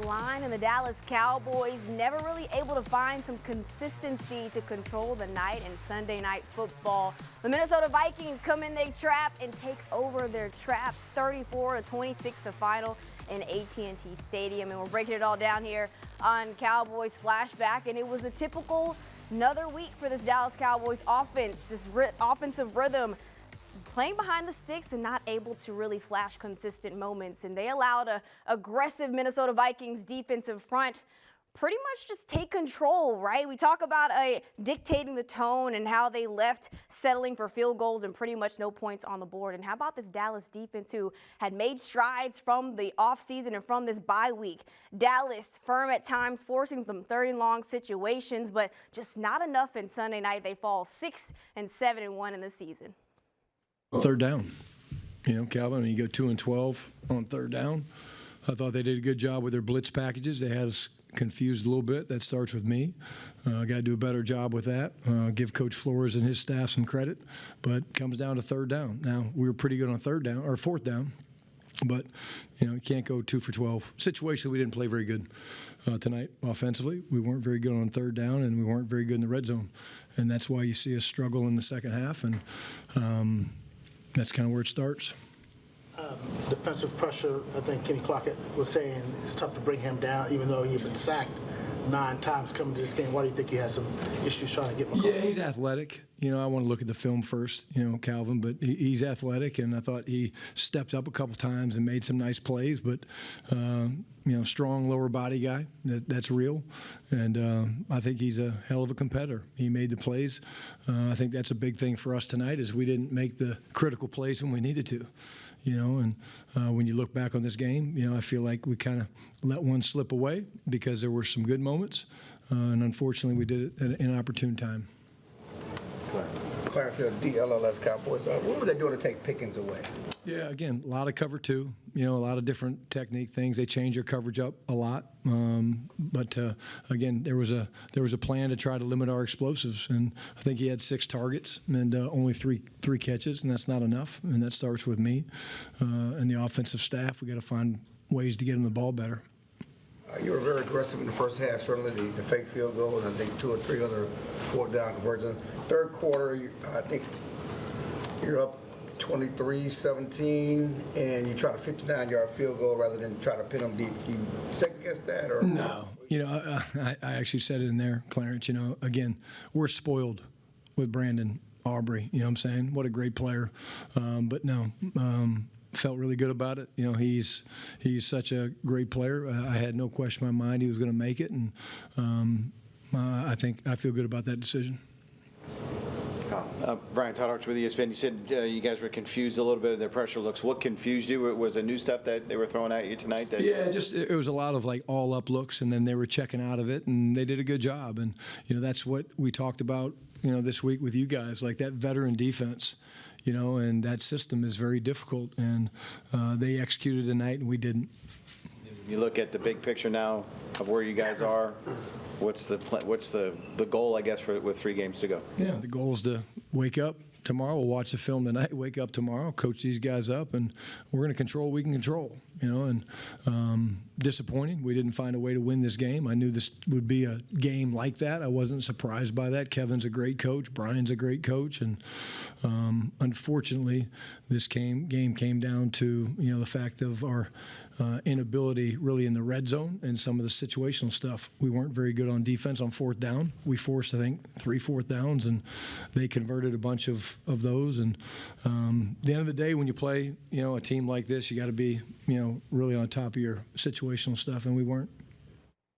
line, and the Dallas Cowboys never really able to find some consistency to control the night in Sunday Night Football. The Minnesota Vikings come in, they trap and take over their trap, 34-26 the final in AT&T Stadium. And we're breaking it all down here on Cowboys Flashback, and it was a typical another week for this Dallas Cowboys offense, this offensive rhythm, playing behind the sticks and not able to really flash consistent moments. And they allowed a aggressive Minnesota Vikings defensive front pretty much just take control, right? We talk about dictating the tone and how they left settling for field goals and pretty much no points on the board. And how about this Dallas defense who had made strides from the offseason and from this bye week? Dallas firm at times, forcing some third and long situations, but just not enough in Sunday night. They fall 6-7-1 in the season. Third down. Calvin, you go 2-12 on third down. I thought they did a good job with their blitz packages. They had us confused a little bit. That starts with me. Got to do a better job with that. Give Coach Flores and his staff some credit. But it comes down to third down. Now, we were pretty good on third down, or fourth down. But, you can't go 2 for 12. Situationally, we didn't play very good tonight offensively. We weren't very good on third down, and we weren't very good in the red zone. And that's why you see us struggle in the second half. And that's kind of where it starts. Defensive pressure, I think Kenny Clark was saying it's tough to bring him down, even though he'd been sacked 9 times coming to this game. Why do you think he has some issues trying to get McCall? Yeah, he's athletic. I want to look at the film first, Calvin, but he's athletic, and I thought he stepped up a couple times and made some nice plays, but, strong lower body guy, that's real, and I think he's a hell of a competitor. He made the plays. I think that's a big thing for us tonight is we didn't make the critical plays when we needed to. And when you look back on this game, I feel like we kind of let one slip away because there were some good moments, and unfortunately we did it at an inopportune time. Clarence said DLLS Cowboys. What were they doing to take Pickens away? Yeah, again, a lot of cover two. A lot of different technique things. They change their coverage up a lot. But again, there was a plan to try to limit our explosives, and I think he had 6 targets and only three catches, and that's not enough. And that starts with me and the offensive staff. We got to find ways to get him the ball better. You were very aggressive in the first half, certainly the fake field goal, and I think 2 or 3 other fourth down conversions. Third quarter, I think you're up 23-17, and you try to 59-yard field goal rather than try to pin them deep. Do you second guess that? Or no. I actually said it in there, Clarence. Again, we're spoiled with Brandon Aubrey. You know what I'm saying? What a great player. But no. Felt really good about it. He's such a great player. I had no question in my mind he was going to make it, and I feel good about that decision. Brian Todd with ESPN. You said you guys were confused a little bit of their pressure looks. What confused you? Was it new stuff that they were throwing at you tonight? It was a lot of all up looks, and then they were checking out of it, and they did a good job. And that's what we talked about this week with you guys, like that veteran defense. And that system is very difficult, and they executed tonight, and we didn't. You look at the big picture now of where you guys are. What's the goal, I guess, with 3 games to go? Yeah, the goal is to wake up tomorrow. We'll watch the film tonight. Wake up tomorrow, coach these guys up, and we're going to control what we can control. And disappointing. We didn't find a way to win this game. I knew this would be a game like that. I wasn't surprised by that. Kevin's a great coach. Brian's a great coach, and unfortunately, this game came down to the fact of our inability really in the red zone and some of the situational stuff. We weren't very good on defense on fourth down. We forced, I think, 3 fourth downs, and they converted a bunch of those. And at the end of the day, when you play, a team like this, you got to be, really on top of your situational stuff, and we weren't.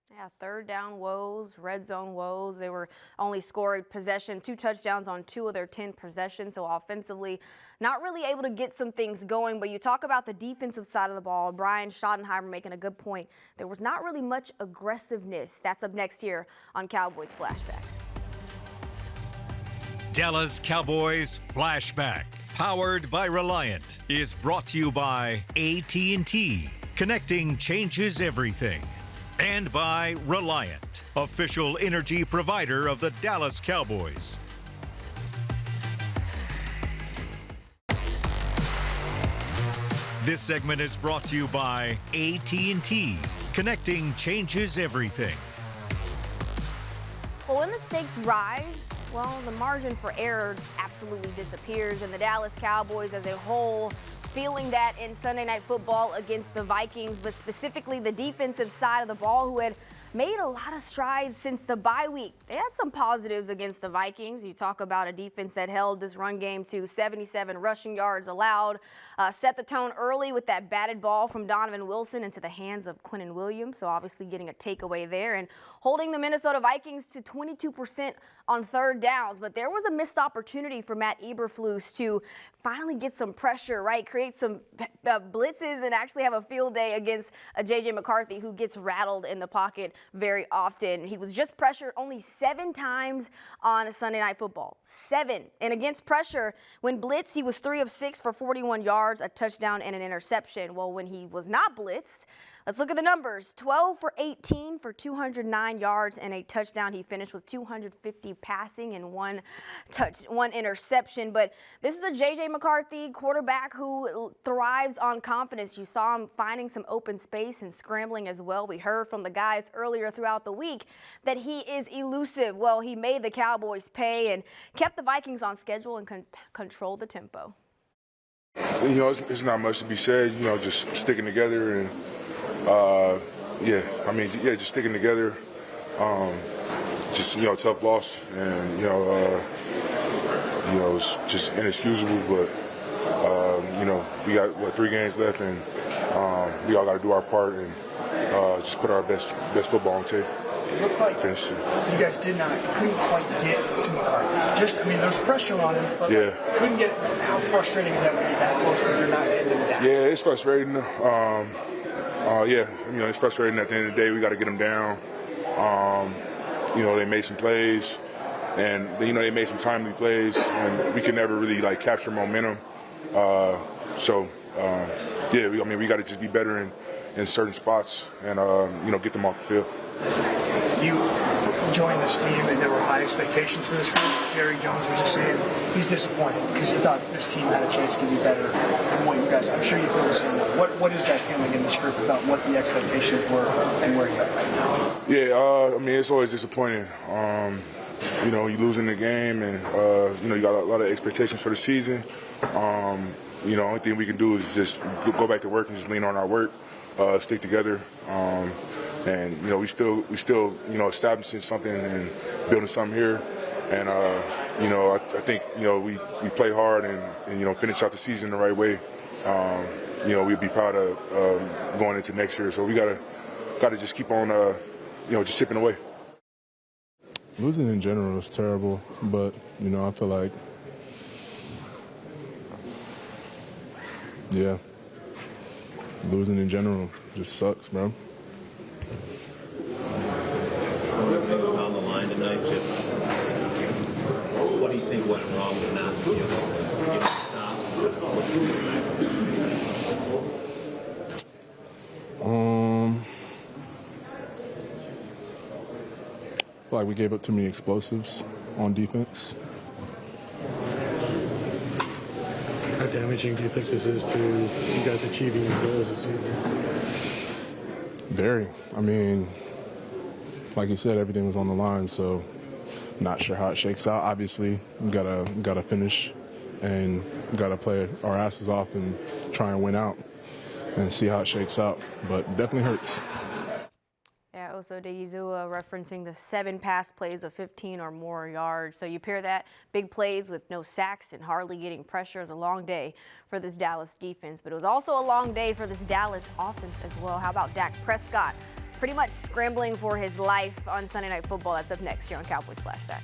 Yeah, third down woes, red zone woes. They were only scored 2 touchdowns on 2 of their 10 possessions. So offensively, not really able to get some things going. But you talk about the defensive side of the ball. Brian Schottenheimer making a good point. There was not really much aggressiveness. That's up next here on Cowboys Flashback. Dallas Cowboys Flashback, powered by Reliant, is brought to you by AT&T. Connecting changes everything. And by Reliant, official energy provider of the Dallas Cowboys. This segment is brought to you by AT&T. Connecting changes everything. Well, when the stakes rise, well, the margin for error absolutely disappears, and the Dallas Cowboys as a whole feeling that in Sunday Night Football against the Vikings, but specifically the defensive side of the ball, who had made a lot of strides since the bye week. They had some positives against the Vikings. You talk about a defense that held this run game to 77 rushing yards allowed, set the tone early with that batted ball from Donovan Wilson into the hands of Quinnen Williams, so obviously getting a takeaway there, and holding the Minnesota Vikings to 22% on third downs. But there was a missed opportunity for Matt Eberflus to finally get some pressure, right, create some blitzes and actually have a field day against J.J. McCarthy, who gets rattled in the pocket very often. He was just pressured only 7 times on a Sunday Night Football. 7. And against pressure, when blitzed, he was 3 of 6 for 41 yards, a touchdown and an interception. Well, when he was not blitzed, let's look at the numbers. 12 for 18 for 209 yards and a touchdown. He finished with 250 passing and one interception. But this is a J.J. McCarthy quarterback who thrives on confidence. You saw him finding some open space and scrambling as well. We heard from the guys earlier throughout the week that he is elusive. Well, he made the Cowboys pay and kept the Vikings on schedule and control the tempo. You know, it's not much to be said. You know, just sticking together and just sticking together. Just, you know, tough loss, and it's just inexcusable. But we got 3 games left, and we all got to do our part and just put our best football on tape. It looked like you guys couldn't quite get to McCarthy. There was pressure on him, but couldn't get. How frustrating is that when you're that close but you're not getting him down? Yeah, it's frustrating. It's frustrating. At the end of the day, we got to get them down. They made some plays, and they made some timely plays, and we could never really capture momentum. We got to just be better in certain spots and get them off the field. You joined this team, and there were high expectations for this group. Jerry Jones was just saying he's disappointed because he thought this team had a chance to be better than what you guys. I'm sure you feel the same way. What is that feeling in this group about what the expectations were and where you're at right now? Yeah, it's always disappointing. You losing the game, and you got a lot of expectations for the season. Only thing we can do is just go back to work and just lean on our work, stick together. We still establishing something and building something here. And I think we play hard and finish out the season the right way. We'd be proud of going into next year. So we gotta just keep on just chipping away. Losing in general is terrible, but I feel like losing in general just sucks, bro. On the line tonight, just what do you think went wrong with not getting stops? I feel like we gave up too many explosives on defense. How damaging do you think this is to you guys achieving your goals this season? Very. Like you said, everything was on the line, so not sure how it shakes out. Obviously, we gotta finish and gotta play our asses off and try and win out and see how it shakes out. But it definitely hurts. Yeah, Oso Odighizuwa referencing the 7 pass plays of 15 or more yards. So you pair that big plays with no sacks and hardly getting pressure. It was a long day for this Dallas defense, but it was also a long day for this Dallas offense as well. How about Dak Prescott? Pretty much scrambling for his life on Sunday Night Football. That's up next here on Cowboys Flashback.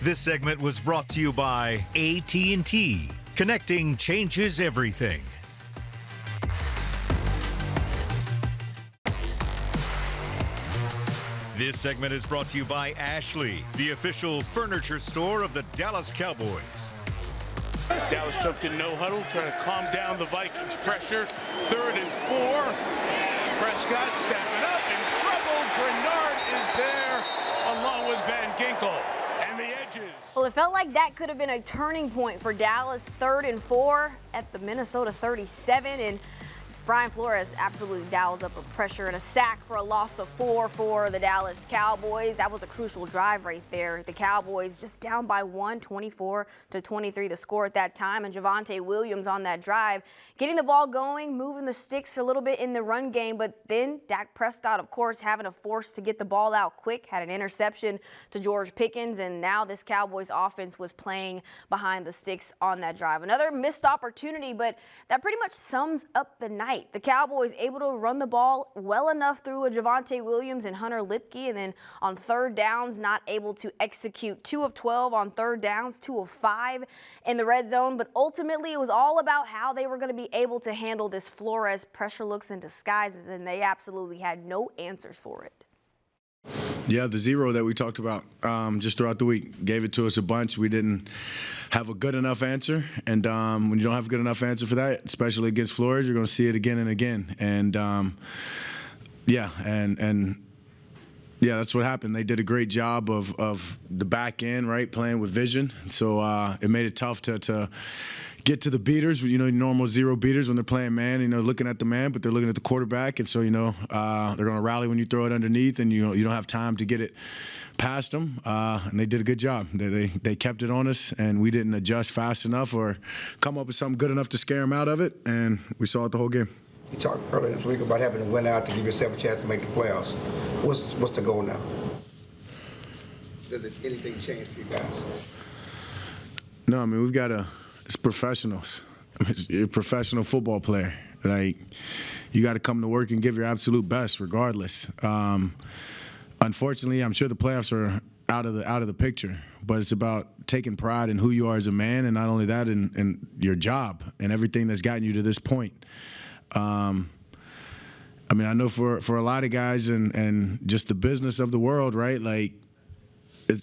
This segment was brought to you by AT&T. Connecting changes everything. This segment is brought to you by Ashley, the official furniture store of the Dallas Cowboys. Dallas jumped in no huddle, trying to calm down the Vikings. Pressure, 3rd and 4. Prescott stepping up in trouble. Bernard is there along with Van Ginkel. And the edges. Well, it felt like that could have been a turning point for Dallas. 3rd and 4 at the Minnesota 37. And Brian Flores absolutely dials up a pressure and a sack for a loss of 4 for the Dallas Cowboys. That was a crucial drive right there. The Cowboys just down by 1, 24-23 the score at that time. And Javonte Williams on that drive, getting the ball going, moving the sticks a little bit in the run game. But then Dak Prescott, of course, having a force to get the ball out quick, had an interception to George Pickens. And now this Cowboys offense was playing behind the sticks on that drive. Another missed opportunity, but that pretty much sums up the night. The Cowboys able to run the ball well enough through a Javonte Williams and Hunter Lipke, and then on third downs not able to execute. 2 of 12 on third downs, 2 of 5 in the red zone, but ultimately it was all about how they were going to be able to handle this Flores pressure looks and disguises, and they absolutely had no answers for it. Yeah, the zero that we talked about just throughout the week gave it to us a bunch. We didn't have a good enough answer, and when you don't have a good enough answer for that, especially against Flores, you're going to see it again and again. And yeah, that's what happened. They did a great job of the back end, right, playing with vision. So it made it tough to get to the beaters, normal zero beaters when they're playing man, looking at the man, but they're looking at the quarterback. And so, they're going to rally when you throw it underneath, and you don't have time to get it past them. And they did a good job. They kept it on us, and we didn't adjust fast enough or come up with something good enough to scare them out of it. And we saw it the whole game. You talked earlier this week about having to win out to give yourself a chance to make the playoffs. What's the goal now? Does anything change for you guys? No, I mean, we've got to – it's professionals. You're a professional football player. Like, you got to come to work and give your absolute best regardless. Unfortunately, I'm sure the playoffs are out of the picture, but it's about taking pride in who you are as a man, and not only that, in your job and everything that's gotten you to this point. I mean, I know for a lot of guys and just the business of the world, right, like,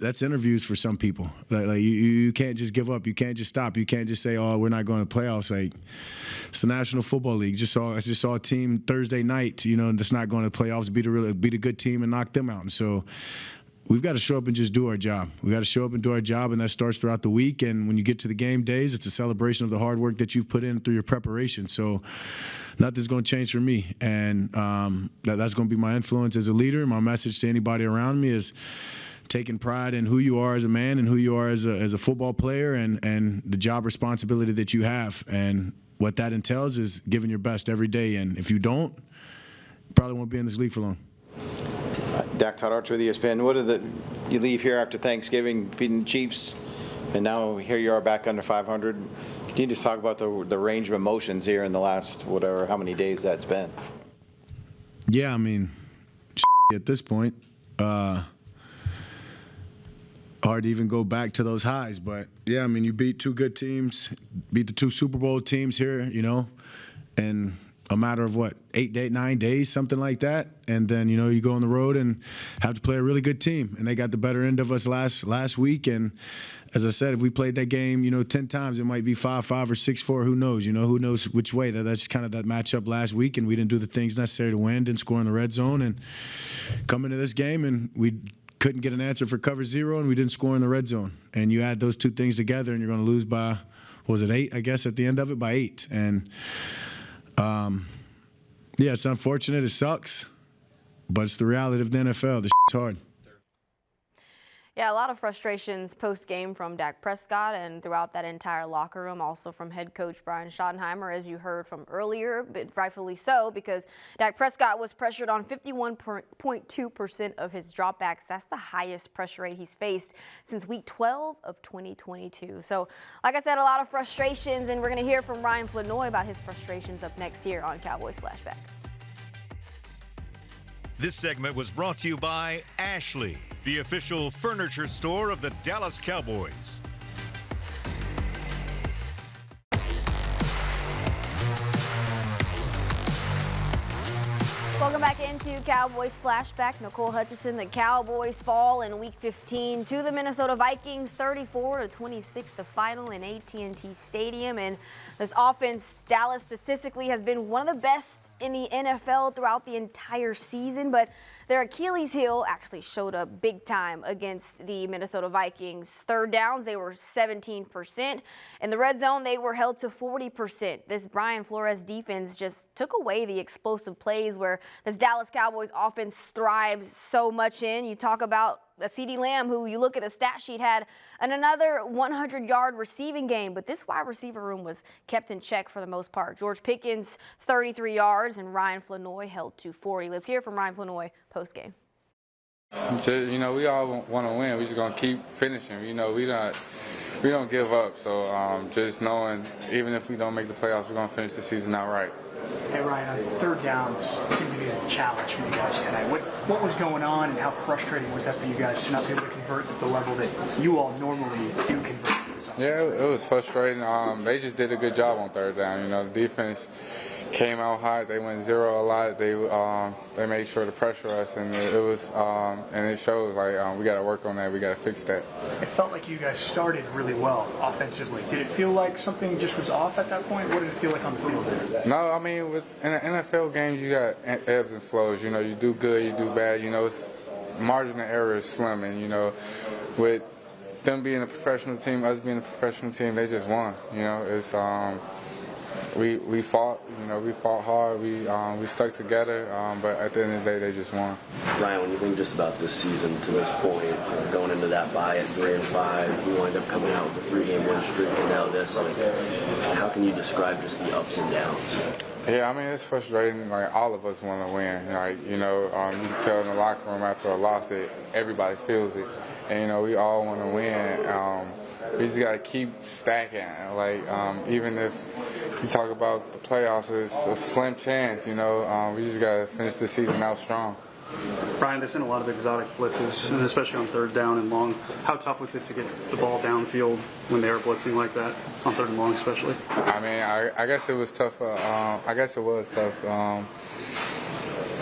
that's interviews for some people. Like you can't just give up. You can't just stop. You can't just say, "Oh, we're not going to playoffs." Like, it's the National Football League. I just saw a team Thursday night, that's not going to playoffs, beat a good team and knock them out. And so we've got to show up and just do our job. We got to show up and do our job, and that starts throughout the week. And when you get to the game days, it's a celebration of the hard work that you've put in through your preparation. So nothing's going to change for me, and that's going to be my influence as a leader. My message to anybody around me is taking pride in who you are as a man and who you are as a football player, and the job responsibility that you have. And what that entails is giving your best every day. And if you don't, you probably won't be in this league for long. Dak, Todd Archer with ESPN. You leave here after Thanksgiving, beating the Chiefs, and now here you are back under 500. Can you just talk about the range of emotions here in the last how many days that's been? Yeah, I mean, at this point, hard to even go back to those highs. But, yeah, I mean, you beat 2 good teams, beat the 2 Super Bowl teams here, in a matter of, 9 days, something like that. And then, you go on the road and have to play a really good team. And they got the better end of us last week. And, as I said, if we played that game, 10 times, it might be 5-5 or 6-4. Who knows? Who knows which way. That's kind of that matchup last week, and we didn't do the things necessary to win, didn't score in the red zone. And come into this game, and we couldn't get an answer for cover 0, and we didn't score in the red zone. And you add those 2 things together, and you're going to lose by, 8, I guess, at the end of it, by 8. And, yeah, it's unfortunate. It sucks. But it's the reality of the NFL. This shit's hard. Yeah, a lot of frustrations post-game from Dak Prescott and throughout that entire locker room, also from head coach Brian Schottenheimer, as you heard from earlier, but rightfully so, because Dak Prescott was pressured on 51.2% of his dropbacks. That's the highest pressure rate he's faced since week 12 of 2022. So, like I said, a lot of frustrations, and we're going to hear from Ryan Flanoy about his frustrations up next here on Cowboys Flashback. This segment was brought to you by Ashley, the official furniture store of the Dallas Cowboys. Welcome back into Cowboys Flashback. Nicole Hutchison. The Cowboys fall in Week 15 to the Minnesota Vikings, 34-26, the final in AT&T Stadium. And this offense, Dallas statistically has been one of the best in the NFL throughout the entire season, but their Achilles heel actually showed up big time against the Minnesota Vikings. Third downs, they were 17%. In the red zone, they were held to 40%. This Brian Flores defense just took away the explosive plays where this Dallas Cowboys offense thrives so much in. You talk about CeeDee Lamb, who you look at the stat sheet, had another 100-yard receiving game, but this wide receiver room was kept in check for the most part. George Pickens, 33 yards, and Ryan Flanoy held to 40. Let's hear from Ryan Flanoy post-game. You know, we all want to win. We just gonna keep finishing. You know, we don't give up. So just knowing, even if we don't make the playoffs, we're gonna finish the season out right. Hey Ryan, third downs seem to be a challenge for you guys tonight. What was going on, and how frustrating was that for you guys to not be able to convert at the level that you all normally do convert? Yeah, it was frustrating. They just did a good job on third down. You know, the defense came out hot. They went zero a lot. They made sure to pressure us, and it shows like we got to work on that. We got to fix that. It felt like you guys started really well offensively. Did it feel like something just was off at that point? What did it feel like on the field there? No, I mean, in the NFL games, you got ebbs and flows. You know, you do good, you do bad. You know, margin of error is slim, and you know, with them being a professional team, us being a professional team, they just won. You know, it's we fought. You know, we fought hard. We stuck together. But at the end of the day, they just won. Ryan, when you think just about this season to this point, going into that bye at 3-5, you wind up coming out with a 3-game win streak, and now this. How can you describe just the ups and downs? Yeah, I mean, it's frustrating. Like, all of us want to win. Like, you know, you can tell in the locker room after a loss that everybody feels it. And, you know, we all want to win. We just got to keep stacking. Like, even if you talk about the playoffs, it's a slim chance, you know. We just got to finish the season out strong. Brian, they've seen a lot of exotic blitzes, and especially on third down and long. How tough was it to get the ball downfield when they were blitzing like that, on third and long especially? I mean, I guess it was tough. I guess it was tough.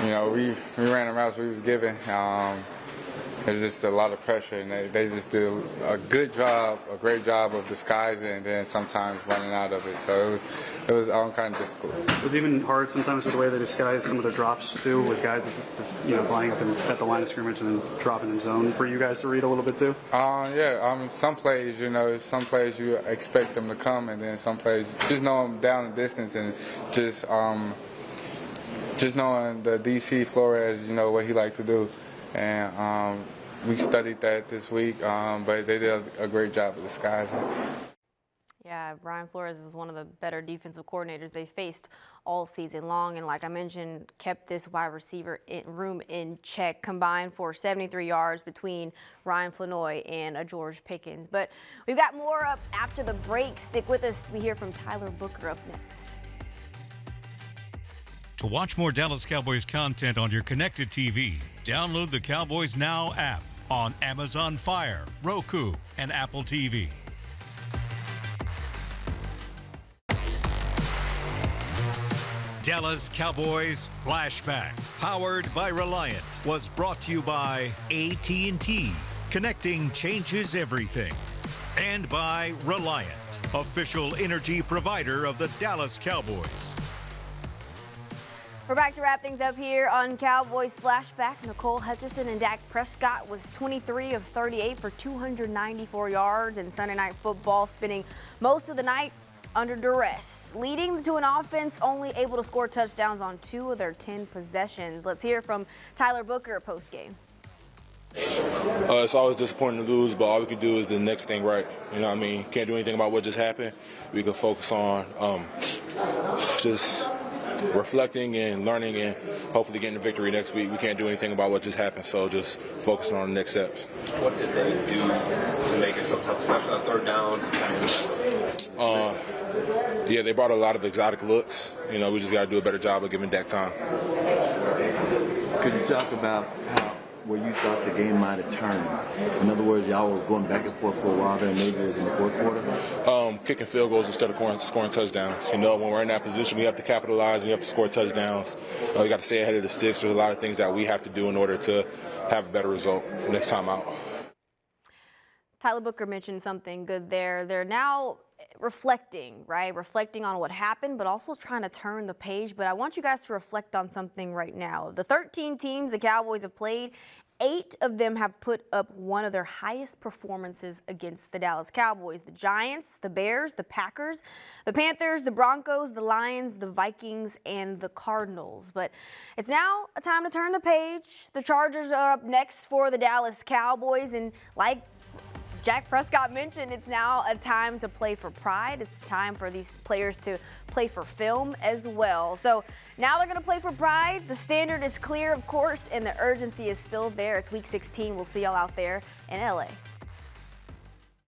You know, we ran the routes we was given. There's just a lot of pressure, and they just did a great job of disguising, and then sometimes running out of it. So it was all kind of difficult. It was even hard sometimes with the way they disguised some of their drops too, with guys that, you know, flying up at the line of scrimmage and then dropping in zone. For you guys to read a little bit too. Yeah. Some plays, you know, you expect them to come, and then some plays just know them down the distance, and just knowing the DC Flores, you know, what he liked to do. And we studied that this week, but they did a great job of disguising. Yeah, Brian Flores is one of the better defensive coordinators they faced all season long, and like I mentioned, kept this wide receiver room in check, combined for 73 yards between Ryan Flanoy and George Pickens. But we've got more up after the break. Stick with us. We hear from Tyler Booker up next. To watch more Dallas Cowboys content on your connected TV, download the Cowboys Now app on Amazon Fire, Roku, and Apple TV. Dallas Cowboys Flashback, powered by Reliant, was brought to you by AT&T. Connecting changes everything. And by Reliant, official energy provider of the Dallas Cowboys. We're back to wrap things up here on Cowboys Flashback. Nicole Hutchison and Dak Prescott was 23 of 38 for 294 yards in Sunday Night Football, spending most of the night under duress, leading to an offense only able to score touchdowns on 2 of their 10 possessions. Let's hear from Tyler Booker post-game. It's always disappointing to lose, but all we can do is the next thing right. You know what I mean? Can't do anything about what just happened. We can focus on just reflecting and learning and hopefully getting the victory next week. We can't do anything about what just happened, so just focusing on the next steps. What did they do to make it so tough, especially on third downs? Yeah, they brought a lot of exotic looks. You know, we just got to do a better job of giving Dak time. Could you talk about where you thought the game might have turned? In other words, y'all were going back and forth for a while there, maybe it was in the fourth quarter? Kicking field goals instead of scoring touchdowns. You know, when we're in that position, we have to capitalize, we have to score touchdowns. We got to stay ahead of the sticks. There's a lot of things that we have to do in order to have a better result next time out. Tyler Booker mentioned something good there. They're now reflecting, right? Reflecting on what happened, but also trying to turn the page. But I want you guys to reflect on something right now. The 13 teams the Cowboys have played, 8 of them have put up one of their highest performances against the Dallas Cowboys. The Giants, the Bears, the Packers, the Panthers, the Broncos, the Lions, the Vikings, and the Cardinals. But it's now a time to turn the page. The Chargers are up next for the Dallas Cowboys, and like Jack Prescott mentioned, it's now a time to play for pride. It's time for these players to play for film as well. So now they're going to play for pride. The standard is clear, of course, and the urgency is still there. It's Week 16. We'll see y'all out there in LA.